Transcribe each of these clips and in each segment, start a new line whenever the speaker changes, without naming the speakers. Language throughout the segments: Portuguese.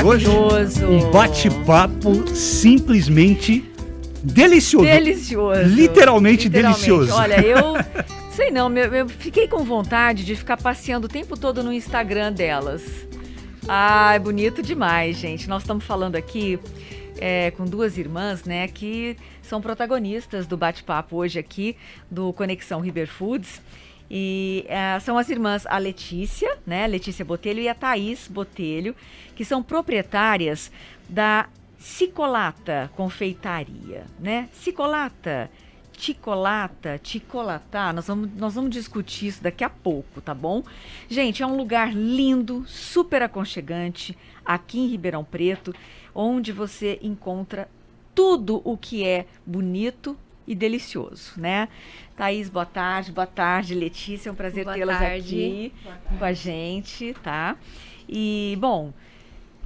Maravilhoso.
Hoje, um bate-papo simplesmente delicioso.
Delicioso.
Literalmente delicioso.
Olha, eu sei não, eu fiquei com vontade de ficar passeando o tempo todo no Instagram delas. Ai, bonito demais, gente. Nós estamos falando aqui com duas irmãs, né, que são protagonistas do bate-papo hoje aqui do Conexão Riber Foods. E são as irmãs a Letícia, né, Letícia Botelho e a Thaís Botelho, que são proprietárias da Cicolata Confeitaria, né? Cicolata, Ticolatá, nós vamos discutir isso daqui a pouco, tá bom? Gente, é um lugar lindo, super aconchegante, aqui em Ribeirão Preto, onde você encontra tudo o que é bonito e delicioso, né? Thaís, boa tarde, Letícia, é um prazer tê-las aqui com a gente, tá? E, bom,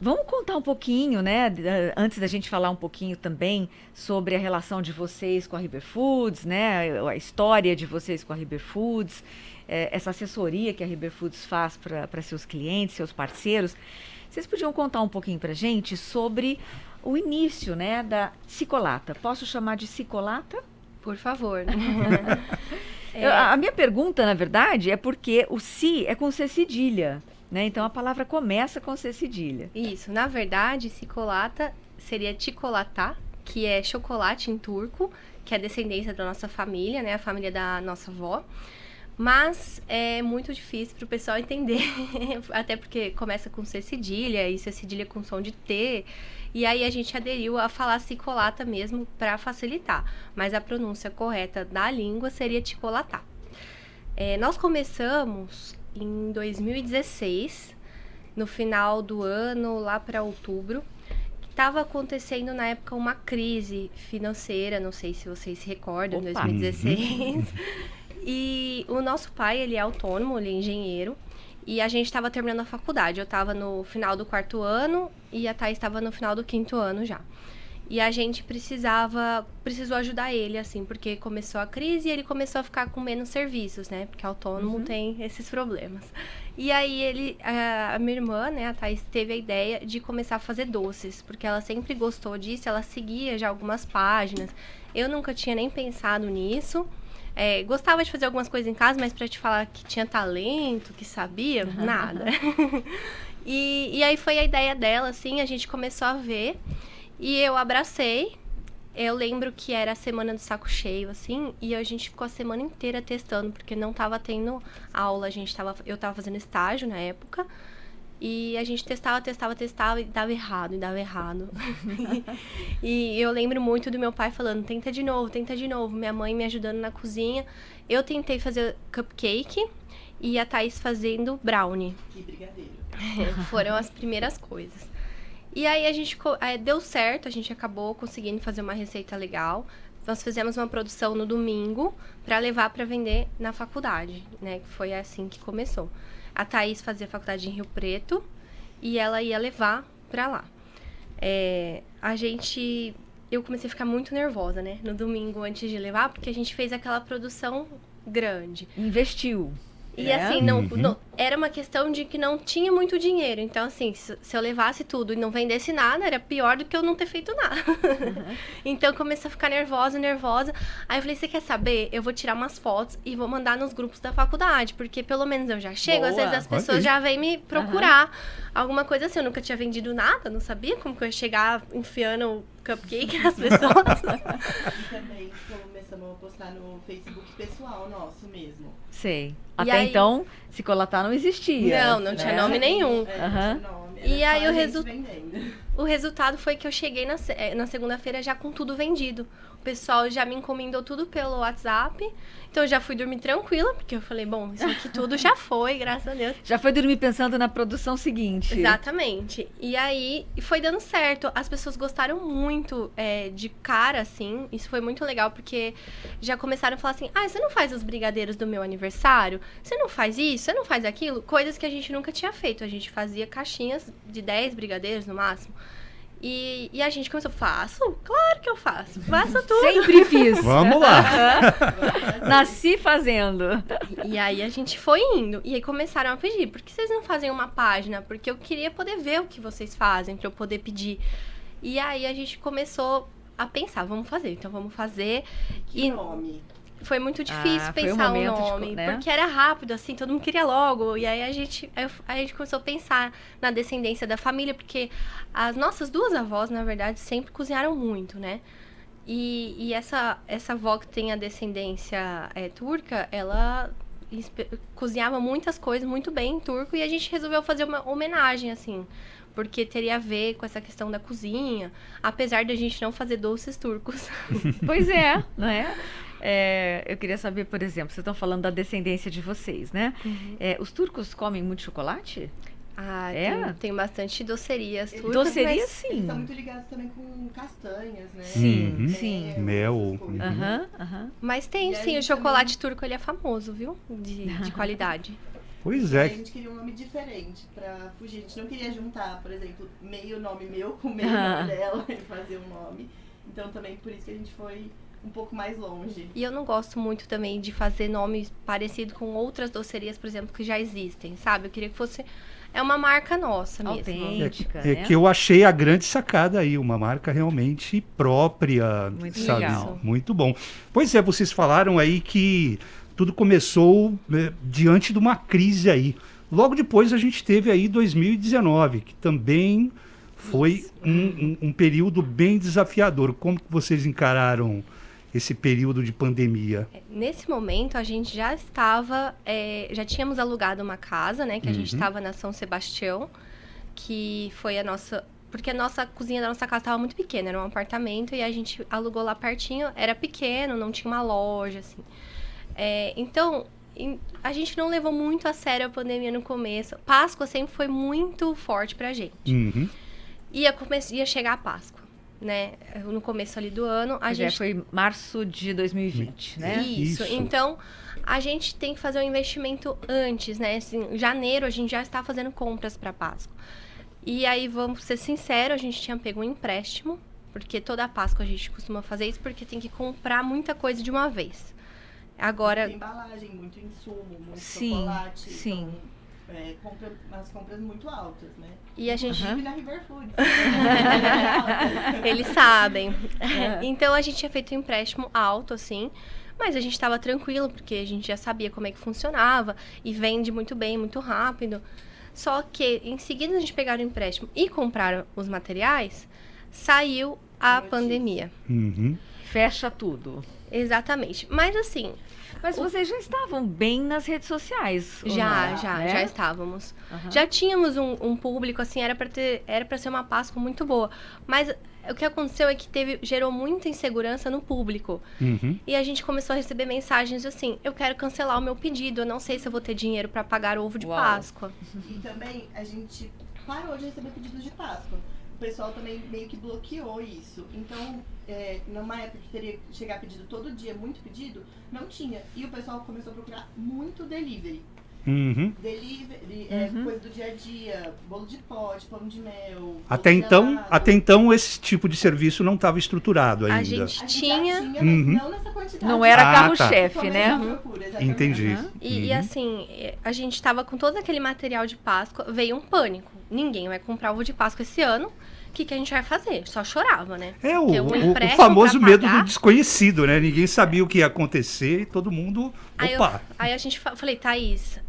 vamos contar um pouquinho, né, antes da gente falar um pouquinho também sobre a relação de vocês com a Riber Foods, né, a história de vocês com a Riber Foods, essa assessoria que a Riber Foods faz para seus clientes, seus parceiros. Vocês podiam contar um pouquinho para a gente sobre o início, né, da Cicolata. Posso chamar de Cicolata?
Por favor.
A minha pergunta, na verdade, é porque o ci é com C cedilha, né? Então a palavra começa com C cedilha.
Isso, na verdade, Cicolata seria Ticolatá, que é chocolate em turco, que é descendência da nossa família, né? A família da nossa avó. Mas é muito difícil para o pessoal entender, até porque começa com C cedilha, e C cedilha com som de T. E aí a gente aderiu a falar Cicolata mesmo para facilitar. Mas a pronúncia correta da língua seria Ticolatá. Nós começamos em 2016, no final do ano, lá para outubro. Estava acontecendo na época uma crise financeira, não sei se vocês se recordam, em 2016. E o nosso pai, ele é autônomo, ele é engenheiro. E a gente estava terminando a faculdade. Eu estava no final do 4º ano e a Thaís estava no final do 5º ano já. E a gente precisou ajudar ele, assim, porque começou a crise e ele começou a ficar com menos serviços, né? Porque autônomo tem esses problemas. E aí a minha irmã, né, a Thaís, teve a ideia de começar a fazer doces, porque ela sempre gostou disso, ela seguia já algumas páginas. Eu nunca tinha nem pensado nisso. Gostava de fazer algumas coisas em casa, mas pra te falar que tinha talento, que sabia, nada. E aí foi a ideia dela, assim, a gente começou a ver e eu abracei. Eu lembro que era a semana do saco cheio, assim, e a gente ficou a semana inteira testando, porque não tava tendo aula, eu tava fazendo estágio na época. E a gente testava e dava errado. E eu lembro muito do meu pai falando, tenta de novo. Minha mãe me ajudando na cozinha. Eu tentei fazer cupcake e a Thaís fazendo brownie.
Que brigadeiro.
Foram as primeiras coisas. E aí a gente deu certo, a gente acabou conseguindo fazer uma receita legal. Nós fizemos uma produção no domingo para levar para vender na faculdade, né? Foi assim que começou. A Thaís fazia faculdade em Rio Preto e ela ia levar pra lá. Eu comecei a ficar muito nervosa, né? No domingo antes de levar, porque a gente fez aquela produção grande.
Investiu.
E assim, era uma questão de que não tinha muito dinheiro. Então, assim, se eu levasse tudo e não vendesse nada, era pior do que eu não ter feito nada. Então, eu comecei a ficar nervosa. Aí eu falei, você quer saber? Eu vou tirar umas fotos e vou mandar nos grupos da faculdade. Porque pelo menos eu já chego, às vezes as pessoas já vêm me procurar. Alguma coisa assim, eu nunca tinha vendido nada, não sabia como que eu ia chegar enfiando cupcake nas pessoas.
E também começamos a postar no Facebook pessoal nosso mesmo.
Sei. Até então, Cicolata não existia.
Não tinha nome nenhum.
Não tinha nome,
E aí
vendendo.
O resultado foi que eu cheguei na segunda-feira já com tudo vendido. O pessoal já me encomendou tudo pelo WhatsApp. Então eu já fui dormir tranquila, porque eu falei, bom, isso aqui tudo já foi, graças a Deus.
Já foi dormir pensando na produção seguinte.
Exatamente. E aí foi dando certo. As pessoas gostaram muito de cara, assim. Isso foi muito legal, porque já começaram a falar assim, você não faz os brigadeiros do meu aniversário? Você não faz isso? Você não faz aquilo? Coisas que a gente nunca tinha feito. A gente fazia caixinhas de 10 brigadeiros no máximo. E a gente começou, faço? Claro que eu faço tudo.
Sempre fiz.
Vamos lá.
Nasci fazendo.
E aí a gente foi indo. E aí começaram a pedir, por que vocês não fazem uma página? Porque eu queria poder ver o que vocês fazem, pra eu poder pedir. E aí a gente começou a pensar, vamos fazer, então vamos fazer.
Que nome?
Foi muito difícil
foi um
pensar o
momento de
nome,
né?
porque era rápido, assim, todo mundo queria logo. E aí a gente começou a pensar na descendência da família, porque as nossas duas avós, na verdade, sempre cozinharam muito, né? E essa avó que tem a descendência turca, ela cozinhava muitas coisas muito bem em turco, e a gente resolveu fazer uma homenagem, assim, porque teria a ver com essa questão da cozinha, apesar de a gente não fazer doces turcos.
Pois é, não é? Eu queria saber, por exemplo, vocês estão falando da descendência de vocês, né?
Uhum.
Os turcos comem muito chocolate?
Tem bastante docerias turcas.
Doceria,
mas
sim.
Eles estão muito ligados também com castanhas, né?
Sim,
Uhum.
sim.
Mel.
essas coisas.
Aham.
Mas tem,
E aí
sim, o
também-
chocolate turco, ele é famoso, viu? De qualidade.
Pois
Aí a
é.
gente queria um nome diferente pra fugir. A gente não queria juntar, por exemplo, meio nome meu com meio nome dela e fazer um nome. Então também por isso que a gente foi um pouco mais longe.
E eu não gosto muito também de fazer nomes parecidos com outras docerias, por exemplo, que já existem, sabe? Eu queria que fosse... É uma marca nossa mesmo.
Autêntica,
É
né?
que eu achei a grande sacada aí, uma marca realmente própria,
Muito
sabe?
legal.
Muito bom. Pois é, vocês falaram aí que tudo começou diante de uma crise aí. Logo depois a gente teve aí 2019, que também foi um período bem desafiador. Como que vocês encararam esse período de pandemia?
Nesse momento, a gente já estava... já tínhamos alugado uma casa, né? Que a gente estava na São Sebastião, que foi a nossa... Porque a nossa cozinha da nossa casa estava muito pequena, era um apartamento, e a gente alugou lá pertinho, era pequeno, não tinha uma loja, assim. Então, a gente não levou muito a sério a pandemia no começo. Páscoa sempre foi muito forte pra gente.
Uhum.
Ia chegar a Páscoa, né? No começo ali do ano, a gente...
Foi março de 2020, né?
Isso.
Isso.
Então, a gente tem que fazer um investimento antes, né? Assim, em janeiro, a gente já está fazendo compras para Páscoa. E aí, vamos ser sinceros, a gente tinha pego um empréstimo, porque toda a Páscoa a gente costuma fazer isso, porque tem que comprar muita coisa de uma vez. Agora...
Muita embalagem, muito insumo, muito
Sim,
chocolate.
sim.
Então, umas compras muito altas, né?
E a gente...
Inclusive na River Foods.
Eles sabem. Então, a gente tinha feito um empréstimo alto, assim, mas a gente estava tranquilo, porque a gente já sabia como é que funcionava, e vende muito bem, muito rápido. Só que, em seguida, a gente pegaram o empréstimo e compraram os materiais, saiu a
Notícia.
pandemia.
Uhum.
Fecha tudo.
Exatamente. Mas, assim,
Mas vocês já estavam bem nas redes sociais. ou
já
não, né?
já estávamos.
Aham.
Já tínhamos um público, assim, era pra ser uma Páscoa muito boa. Mas o que aconteceu é que gerou muita insegurança no público.
Uhum.
E a gente começou a receber mensagens assim, eu quero cancelar o meu pedido, eu não sei se eu vou ter dinheiro pra pagar o ovo de
Uau.
Páscoa.
E também a gente parou de receber pedidos de Páscoa. O pessoal também meio que bloqueou isso. Então, numa época que teria que chegar pedido todo dia, muito pedido, não tinha. E o pessoal começou a procurar muito delivery.
Uhum.
Delivery, coisa do dia a dia, bolo de pote, pão de mel. bolo
Até
de
então,
gelado.
esse tipo de serviço não estava estruturado ainda.
A gente
A gente já
tinha...
mas
Uhum.
não nessa quantidade.
Não era
Ah,
carro-chefe,
Começou
né?
a procura, exatamente.
Entendi.
Aham.
E
Uhum.
assim, a gente tava com todo aquele material de Páscoa, veio um pânico. Ninguém vai comprar ovo de Páscoa esse ano. O que a gente vai fazer? Só chorava, né?
É
Porque
o
empréstimo
famoso
pra
medo
pagar.
do desconhecido, né? Ninguém sabia o que ia acontecer e todo mundo. Opa!
Aí a gente falei, Thaís,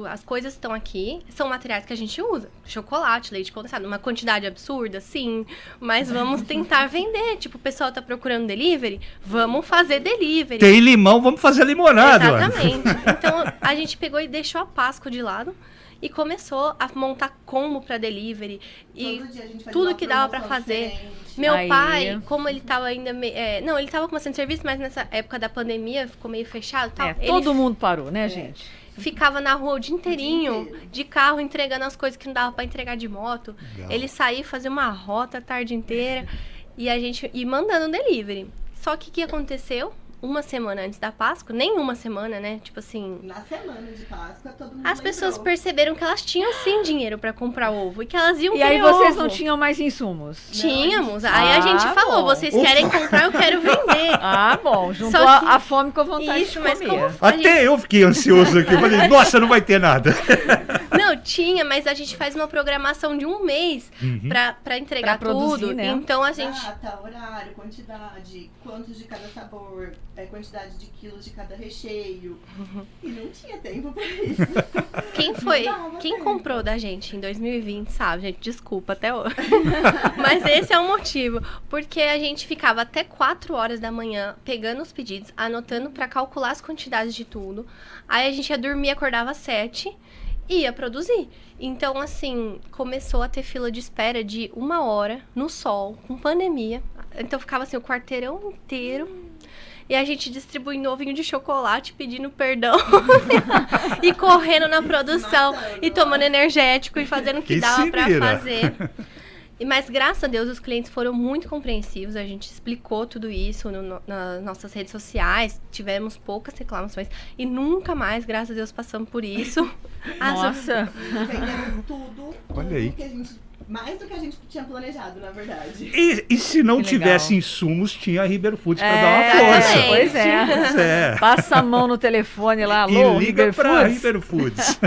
as coisas estão aqui, são materiais que a gente usa. Chocolate, leite condensado, uma quantidade absurda, sim. Mas vamos tentar vender. Tipo, o pessoal tá procurando delivery, vamos fazer delivery.
Tem limão, vamos fazer limonada.
Exatamente. Então, a gente pegou e deixou a Páscoa de lado e começou a montar combo pra delivery. E
Todo dia a gente fazia
tudo
uma
que dava pra
promoção
fazer.
diferente.
Meu
Aí.
pai, como ele tava ainda... não, ele tava começando serviço, mas nessa época da pandemia ficou meio fechado e tal. Ele
Todo mundo parou, né, gente?
ficava na rua o dia inteirinho,
inteiro.
de carro, entregando as coisas que não dava pra entregar de moto.
Legal.
Ele saía, fazia uma rota a tarde inteira e a gente ia mandando delivery. Só que o que aconteceu? uma semana antes da Páscoa, nem uma semana, né? Tipo assim,
Na semana de Páscoa, todo mundo
as pessoas
lembrou.
perceberam que elas tinham sim dinheiro pra comprar ovo e que elas iam
E
querer
aí vocês
ovo.
não tinham mais insumos?
Tínhamos. Aí a gente
Ah,
falou,
bom.
vocês querem comprar, eu quero vender.
Ah, bom. Juntou
Só que-
a fome com a vontade
Isso,
de
mas
comer.
como
Até eu fiquei ansioso aqui. Eu falei, nossa, não vai ter nada.
Não, tinha, mas a gente faz uma programação de um mês pra entregar
Pra produzir,
tudo.
né?
Então a gente.
Data, horário, quantidade, quantos de cada sabor, quantidade de quilos de cada recheio. E não tinha tempo pra isso.
Quem foi?
Não dava
Quem
tempo.
comprou da gente em 2020, sabe, gente? Desculpa até hoje. Mas esse é o motivo. Porque a gente ficava até 4 horas da manhã pegando os pedidos, anotando pra calcular as quantidades de tudo. Aí a gente ia dormir, acordava às 7 e ia produzir. Então, assim, começou a ter fila de espera de 1 hora no sol, com pandemia. Então ficava assim o quarteirão inteiro. E a gente distribuindo ovinho de chocolate, pedindo perdão. E correndo na produção. E tomando energético e fazendo o que
E
dava
se
pra
vira.
fazer. Mas graças a Deus os clientes foram muito compreensivos. A gente explicou tudo isso nas nossas redes sociais. Tivemos poucas reclamações. E nunca mais, graças a Deus, passamos por isso.
Nossa.
Vendemos tudo.
Olha aí.
Que a gente, mais do que a gente tinha planejado, na verdade.
E se não
Que legal.
tivesse insumos, tinha a Ribeiro Foods para dar uma
exatamente.
força.
Pois é.
Pois é.
Passa a mão no telefone lá, alô,
E liga
River
para
Foods.
Ribeiro Foods.